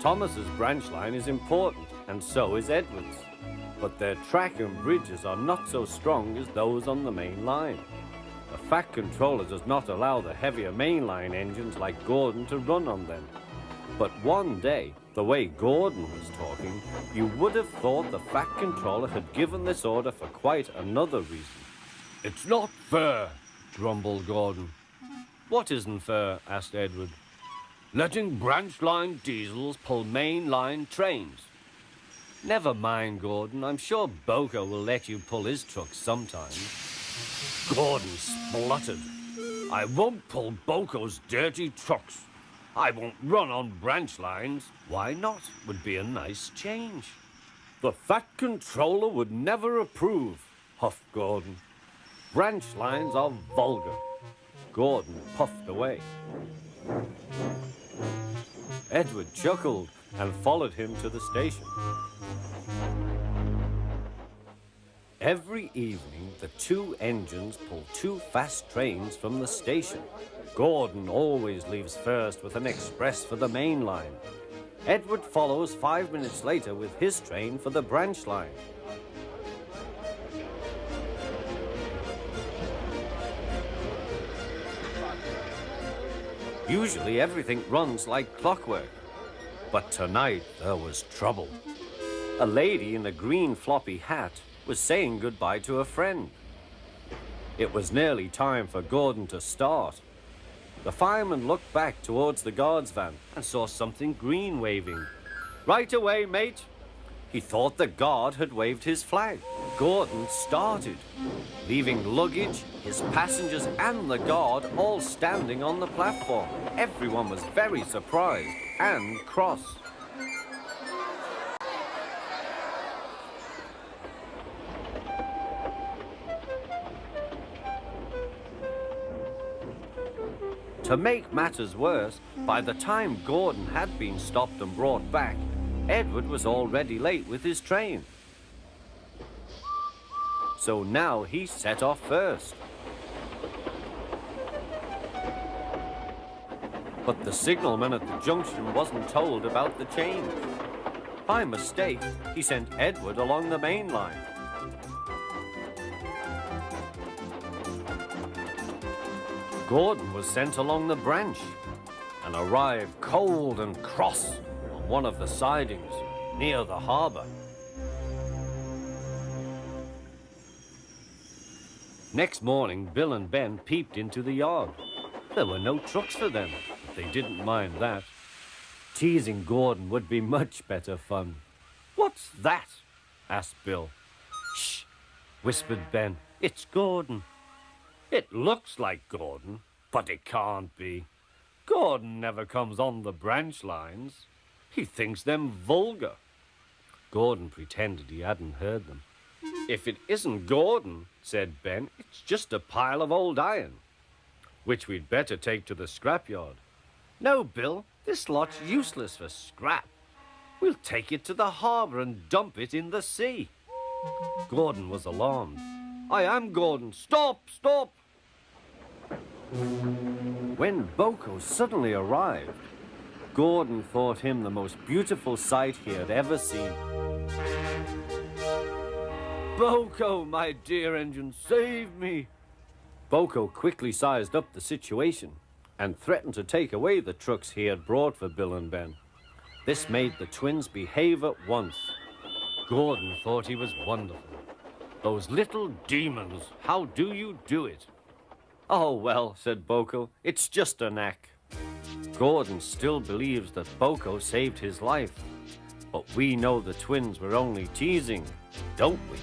Thomas's branch line is important, and so is Edward's. But their track and bridges are not so strong as those on the main line. The Fat Controller does not allow the heavier mainline engines like Gordon to run on them. But one day, the way Gordon was talking, you would have thought the Fat Controller had given this order for quite another reason. "It's not fair," grumbled Gordon. "What isn't fair?" asked Edward. "Letting branch line diesels pull main line trains." "Never mind, Gordon. I'm sure Boko will let you pull his truck sometime." Gordon spluttered. "I won't pull Boko's dirty trucks. I won't run on branch lines." "Why not? Would be a nice change." "The Fat Controller would never approve," huffed Gordon. "Branch lines are vulgar." Gordon puffed away. Edward chuckled and followed him to the station. Every evening, the two engines pull two fast trains from the station. Gordon always leaves first with an express for the main line. Edward follows 5 minutes later with his train for the branch line. Usually everything runs like clockwork. But tonight there was trouble. A lady in a green floppy hat was saying goodbye to a friend. It was nearly time for Gordon to start. The fireman looked back towards the guard's van and saw something green waving. "Right away, mate." He thought the guard had waved his flag. Gordon started, leaving luggage, his passengers and the guard all standing on the platform. Everyone was very surprised and cross. To make matters worse, by the time Gordon had been stopped and brought back, Edward was already late with his train. So now he set off first. But the signalman at the junction wasn't told about the change. By mistake, he sent Edward along the main line. Gordon was sent along the branch and arrived cold and cross on one of the sidings near the harbour. Next morning, Bill and Ben peeped into the yard. There were no trucks for them, but they didn't mind that. Teasing Gordon would be much better fun. "What's that?" asked Bill. "Shh," whispered Ben. "It's Gordon." "It looks like Gordon, but it can't be. Gordon never comes on the branch lines. He thinks them vulgar." Gordon pretended he hadn't heard them. "If it isn't Gordon," said Ben, "it's just a pile of old iron, which we'd better take to the scrapyard." "No, Bill, this lot's useless for scrap. We'll take it to the harbour and dump it in the sea." Gordon was alarmed. "I am Gordon. Stop, stop!" When Boko suddenly arrived, Gordon thought him the most beautiful sight he had ever seen. "Boko, my dear engine, save me!" Boko quickly sized up the situation and threatened to take away the trucks he had brought for Bill and Ben. This made the twins behave at once. Gordon thought he was wonderful. "Those little demons, how do you do it?" "Oh, well," said Boko, "it's just a knack." Gordon still believes that Boko saved his life. But we know the twins were only teasing, don't we?